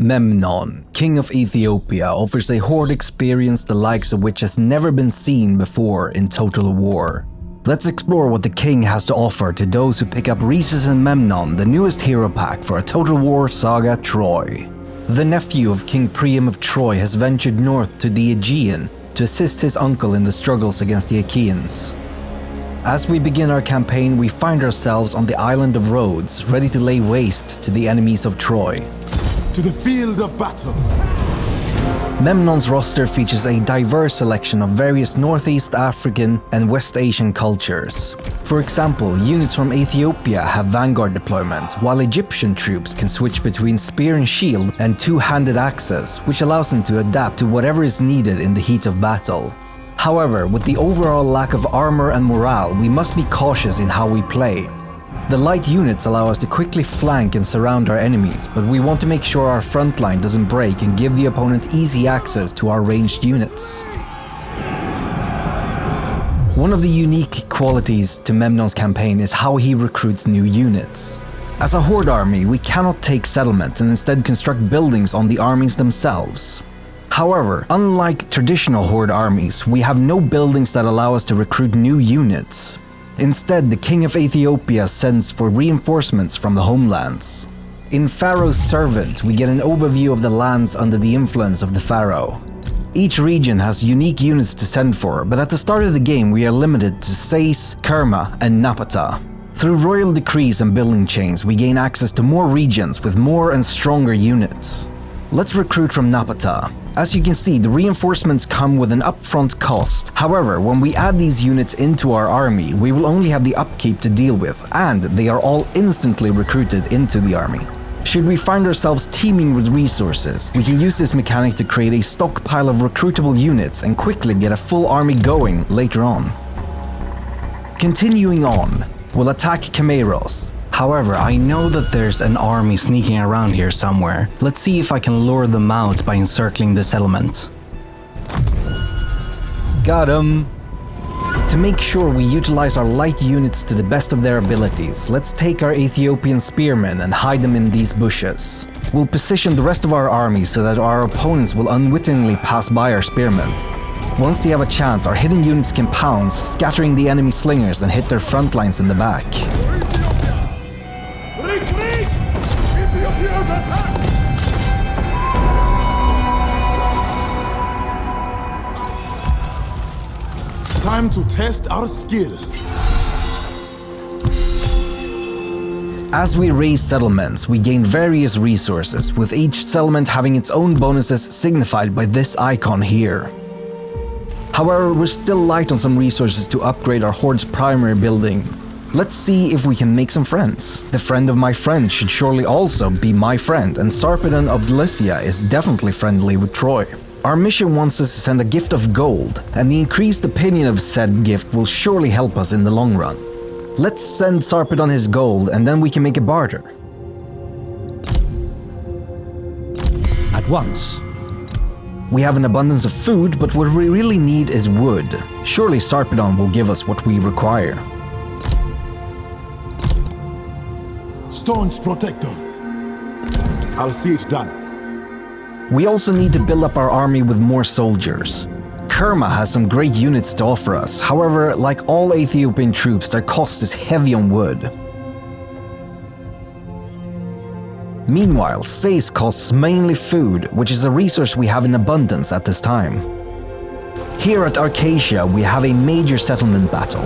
Memnon, king of Ethiopia, offers a horde experience the likes of which has never been seen before in Total War. Let's explore what the king has to offer to those who pick up Rhesus and Memnon, the newest hero pack for a Total War saga Troy. The nephew of King Priam of Troy has ventured north to the Aegean to assist his uncle in the struggles against the Achaeans. As we begin our campaign, we find ourselves on the island of Rhodes, ready to lay waste to the enemies of Troy. To the field of battle! Memnon's roster features a diverse selection of various Northeast African and West Asian cultures. For example, units from Ethiopia have vanguard deployment, while Egyptian troops can switch between spear and shield and two-handed axes, which allows them to adapt to whatever is needed in the heat of battle. However, with the overall lack of armor and morale, we must be cautious in how we play. The light units allow us to quickly flank and surround our enemies, but we want to make sure our front line doesn't break and give the opponent easy access to our ranged units. One of the unique qualities to Memnon's campaign is how he recruits new units. As a horde army, we cannot take settlements and instead construct buildings on the armies themselves. However, unlike traditional horde armies, we have no buildings that allow us to recruit new units. Instead, the king of Ethiopia sends for reinforcements from the homelands. In Pharaoh's Servant, we get an overview of the lands under the influence of the pharaoh. Each region has unique units to send for, but at the start of the game we are limited to Sais, Kerma, and Napata. Through royal decrees and building chains, we gain access to more regions with more and stronger units. Let's recruit from Napata. As you can see, the reinforcements come with an upfront cost. However, when we add these units into our army, we will only have the upkeep to deal with, and they are all instantly recruited into the army. Should we find ourselves teeming with resources, we can use this mechanic to create a stockpile of recruitable units and quickly get a full army going later on. Continuing on, we'll attack Chimeros. However, I know that there's an army sneaking around here somewhere. Let's see if I can lure them out by encircling the settlement. Got him! To make sure we utilize our light units to the best of their abilities, let's take our Ethiopian spearmen and hide them in these bushes. We'll position the rest of our army so that our opponents will unwittingly pass by our spearmen. Once they have a chance, our hidden units can pounce, scattering the enemy slingers and hit their front lines in the back. Time to test our skill. As we raise settlements, we gain various resources, with each settlement having its own bonuses signified by this icon here. However, we're still light on some resources to upgrade our horde's primary building. Let's see if we can make some friends. The friend of my friend should surely also be my friend, and Sarpedon of Lycia is definitely friendly with Troy. Our mission wants us to send a gift of gold, and the increased opinion of said gift will surely help us in the long run. Let's send Sarpedon his gold, and then we can make a barter. At once. We have an abundance of food, but what we really need is wood. Surely Sarpedon will give us what we require. Staunch protector. I'll see it done. We also need to build up our army with more soldiers. Kerma has some great units to offer us. However, like all Ethiopian troops, their cost is heavy on wood. Meanwhile, Sais costs mainly food, which is a resource we have in abundance at this time. Here at Arcasia, we have a major settlement battle.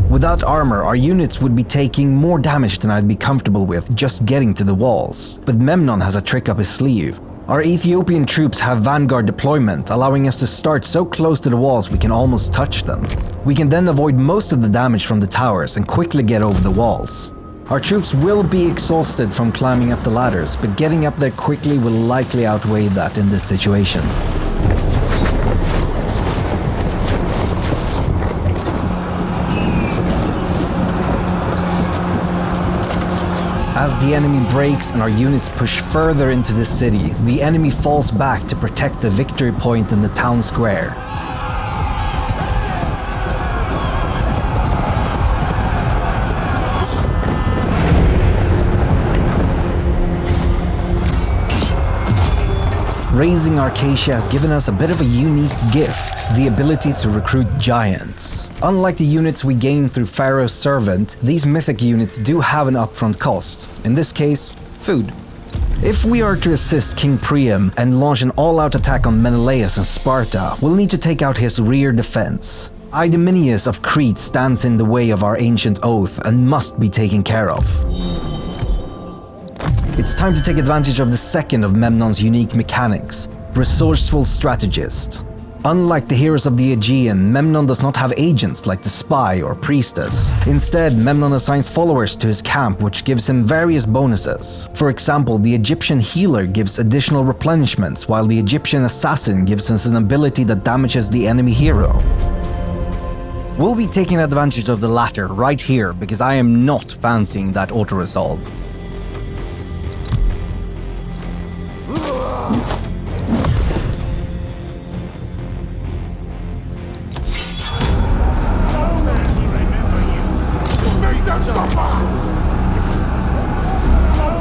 Without armor, our units would be taking more damage than I'd be comfortable with just getting to the walls. But Memnon has a trick up his sleeve. Our Ethiopian troops have vanguard deployment, allowing us to start so close to the walls we can almost touch them. We can then avoid most of the damage from the towers and quickly get over the walls. Our troops will be exhausted from climbing up the ladders, but getting up there quickly will likely outweigh that in this situation. As the enemy breaks and our units push further into the city, the enemy falls back to protect the victory point in the town square. Raising Arcacia has given us a bit of a unique gift, the ability to recruit giants. Unlike the units we gain through Pharaoh's Servant, these mythic units do have an upfront cost, in this case, food. If we are to assist King Priam and launch an all-out attack on Menelaus and Sparta, we'll need to take out his rear defense. Idomeneus of Crete stands in the way of our ancient oath and must be taken care of. It's time to take advantage of the second of Memnon's unique mechanics, Resourceful Strategist. Unlike the heroes of the Aegean, Memnon does not have agents like the spy or priestess. Instead, Memnon assigns followers to his camp, which gives him various bonuses. For example, the Egyptian healer gives additional replenishments, while the Egyptian assassin gives us an ability that damages the enemy hero. We'll be taking advantage of the latter right here, because I am not fancying that auto-resolve.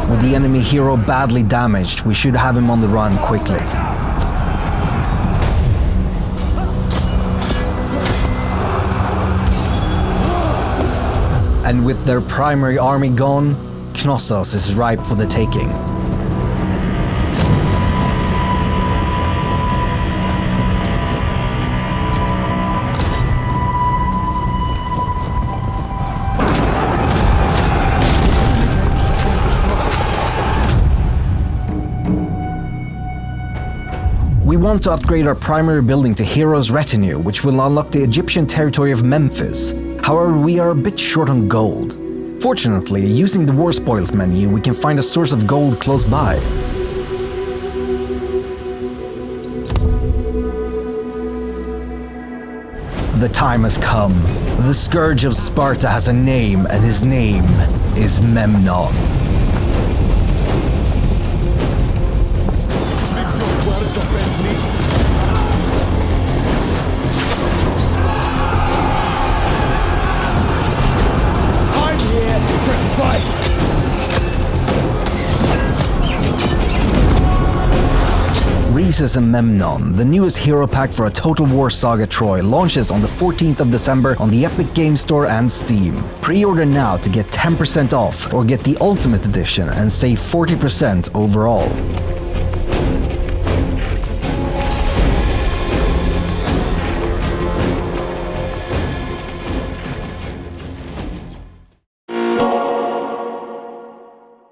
With the enemy hero badly damaged, we should have him on the run quickly. And with their primary army gone, Knossos is ripe for the taking. We want to upgrade our primary building to Hero's Retinue, which will unlock the Egyptian territory of Memphis. However, we are a bit short on gold. Fortunately, using the War Spoils menu, we can find a source of gold close by. The time has come. The Scourge of Sparta has a name, and his name is Memnon. Rhesus and Memnon, the newest hero pack for a Total War Saga Troy, launches on the 14th of December on the Epic Games Store and Steam. Pre-order now to get 10% off or get the Ultimate Edition and save 40% overall.